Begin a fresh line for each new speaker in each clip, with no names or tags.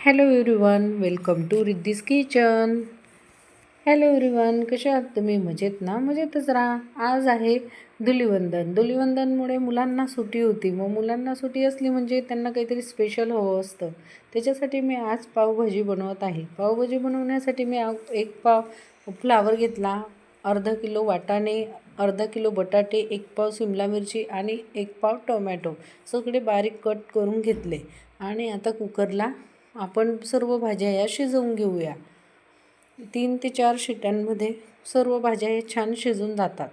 Hello everyone, welcome to Riddhi's kitchen. Hello everyone, कसे आहात तुम्ही? मजेत ना? मजेतच राहा. आज आहे धुलिवंदन. धुलिवंदनमुळे मुलांना सुट्टी होती. मग मुलांना सुट्टी असली म्हणजे त्यांना काहीतरी स्पेशल हवं असतं. त्याच्यासाठी मी आज पावभाजी बनवत आहे. पावभाजी बनवण्यासाठी मी एक पाव फ्लावर घेतला, अर्धा किलो वाटाणे, अर्धा किलो बटाटे, एक पाव शिमला मिरची आणि एक पाव टोमॅटो सगळे बारीक कट करून घेतले. आणि आता कुकरला आपण सर्व भाज्या या शिजवून घेऊया. 3 ते 4 शिट्यांमध्ये सर्व भाज्या हे छान शिजून जातात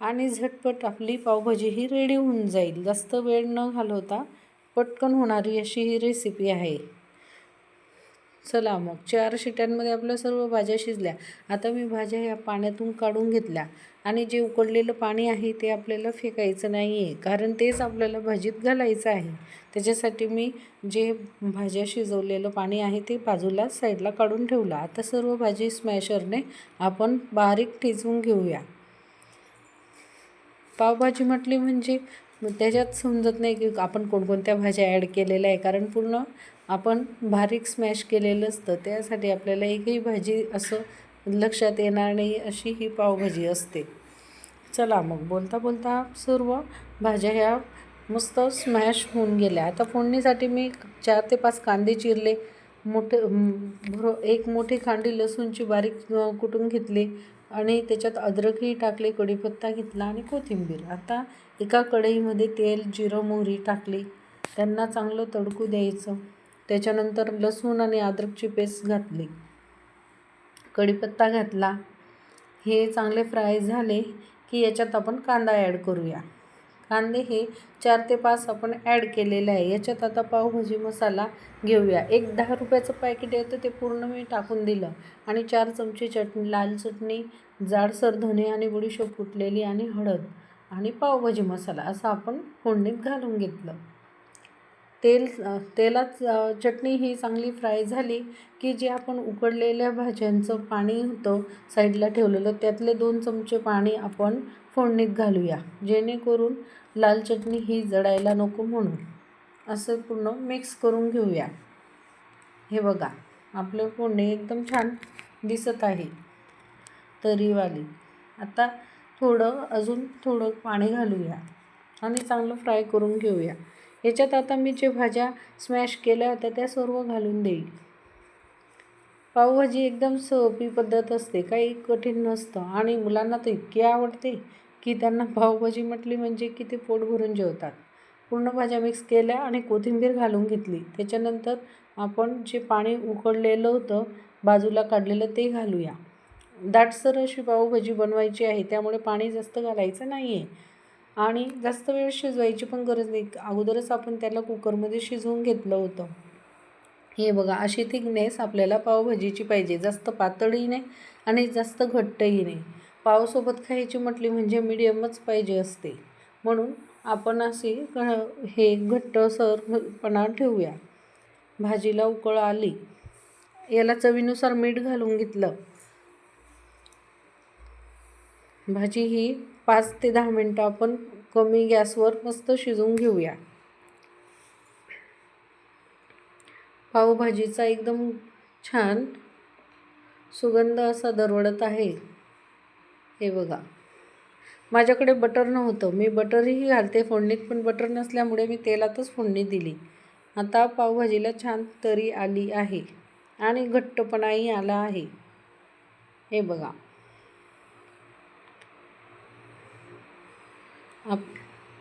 आणि झटपट आपली पावभाजी ही रेडी होऊन जाईल. जास्त वेळ न घालवता पटकन होणारी अशी ही रेसिपी आहे. चला मग 4 शिट्यांमध्ये आपल्या सर्व भाज्या शिजल्या. आता मी भाज्या या पाण्यातून काढून घेतल्या आणि जे उकळलेलं पाणी आहे ते आपल्याला फेकायचं नाही आहे, कारण तेच आपल्याला भाजीत घालायचं आहे. त्याच्यासाठी मी जे भाज्या शिजवलेलं पाणी आहे ते बाजूला साईडला काढून ठेवलं. आता सर्व भाजी स्मॅशरने आपण बारीक ठेचून घेऊया. पावभाजी म्हटली म्हणजे त्याच्यात समजत नाही की आपण कोणकोणत्या भाज्या ॲड केलेल्या आहे, कारण पूर्ण आपण बारीक स्मॅश केलेलं असतं. त्यासाठी आपल्याला एकही भाजी असं लक्षात येणार नाही अशी ही पावभाजी असते. चला मग बोलता बोलता सर्व भाज्या ह्या मस्त स्मॅश होऊन गेल्या. आता फोडणीसाठी मी 4 ते 5 कांदे चिरले, एक मोठी कांडी लसूणची बारीक कुटून घेतली आणि त्याच्यात अद्रकही टाकले, कढीपत्ता घेतला आणि कोथिंबीर. आता एका कढईमध्ये तेल, जिरं, मोहरी टाकली, त्यांना चांगलं तडकू द्यायचं. त्याच्यानंतर लसूण आणि अद्रकची पेस्ट घातली, कढीपत्ता घातला. हे चांगले फ्राय झाले की याच्यात आपण कांदा ॲड करूया. कांदे हे 4 ते 5 आपण ॲड केलेले आहे. याच्यात आता पावभाजी मसाला घेऊया. एक 10 रुपयाचं पॅकेट येतं ते पूर्ण मी टाकून दिलं आणि 4 चमचे चटणी, लाल चटणी, जाडसर धने आणि बडीशेप कुटलेली आणि हळद आणि पावभाजी मसाला असं आपण फोडणीत घालून घेतलं. तेलात चटणी ही चांगली फ्राय झाली की जे आपण उकडलेल्या भाज्यांचं पाणी होतं साईडला ठेवलेलं, त्यातले 2 चमचे पाणी आपण फोडणीत घालूया, जेणेकरून लाल चटणी ही जळायला नको म्हणून. असं पूर्ण मिक्स करून घेऊया. हे बघा, आपलं फोडणी एकदम छान दिसत आहे, तरीवाली. आता अजून थोडं पाणी घालूया आणि चांगलं फ्राय करून घेऊया. याच्यात आता मी जे भाज्या स्मॅश केल्या होत्या त्या सर्व घालून देईल. पावभाजी एकदम सोपी पद्धत असते, काही कठीण नसतं आणि मुलांना तर इतकी आवडते की त्यांना पावभाजी म्हटली म्हणजे की ते पोट भरून जेवतात. पूर्ण भाज्या मिक्स केल्या आणि कोथिंबीर घालून घेतली. त्याच्यानंतर आपण जे पाणी उकळलेलं होतं बाजूला काढलेलं ते घालूया. दाटसर अशी पावभाजी बनवायची आहे, त्यामुळे पाणी जास्त घालायचं नाही आहे आणि जास्त वेळ शिजवायची पण गरज नाही. अगोदरच आपण त्याला कुकरमध्ये शिजवून घेतलं होतं. हे बघा, अशी थिकनेस आपल्याला पावभाजीची पाहिजे, जास्त पातळही नाही आणि जास्त घट्टही नाही. पावसोबत खायची म्हटली म्हणजे मीडियमच पाहिजे असते, म्हणून आपण अशी हे घट्टसरपणा ठेवूया. भाजीला उकळ आली, याला चवीनुसार मीठ घालून घेतलं. भाजी ही 5 ते 10 मिनटं आपण कमी गॅसवर मस्त शिजवून घेऊया. पावभाजीचा एकदम छान सुगंध असा दरवळत आहे. हे बघा, माझ्याकडे बटर नव्हतं, मी बटरही घालते फोडणीत, पण बटर नसल्यामुळे मी तेलातच फोडणी दिली. आता पावभाजीला छान तरी आली आहे आणि घट्टपणाही आला आहे. हे बघा,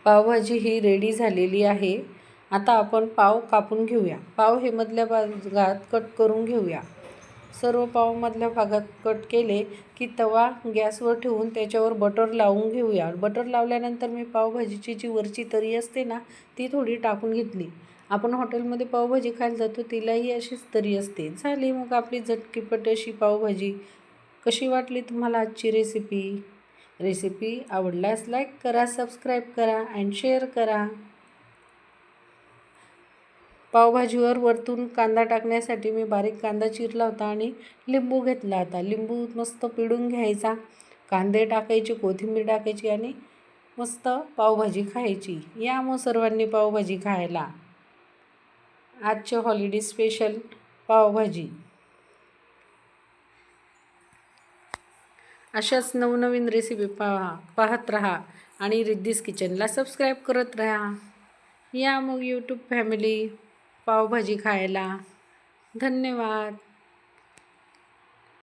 पावभाजी ही रेडी झालेली आहे. आता आपण पाव कापून घेऊया. पाव हे मधल्या भागात कट करून घेऊया. सर्व पाव मधल्या भागात कट केले की तवा गॅसवर ठेवून त्याच्यावर बटर लावून घेऊया. बटर लावल्यानंतर मी पावभाजीची जी वरची तरी असते ना ती थोडी टाकून घेतली. आपण हॉटेलमध्ये पावभाजी खायला जातो तिलाही अशीच तरी असते. झाली मग आपली झटकीपट अशी पावभाजी. कशी वाटली तुम्हाला आजची रेसिपी आवडल्यास लाईक करा, सबस्क्राईब करा अँड शेअर करा. पावभाजीवर वरतून कांदा टाकण्यासाठी मी बारीक कांदा चिरला होता आणि लिंबू घेतला होता. लिंबू मस्त पिळून घ्यायचा, कांदे टाकायचे, कोथिंबीर टाकायची आणि मस्त पावभाजी खायची. या मग सर्वांनी पावभाजी खायला. आजचे हॉलिडे स्पेशल पावभाजी. अशाच नवनवीन रेसिपी पाहत राहा आणि रिद्धीज किचनला सबस्क्राईब करत राहा. या मग यूट्यूब फॅमिली पावभाजी खायला. धन्यवाद.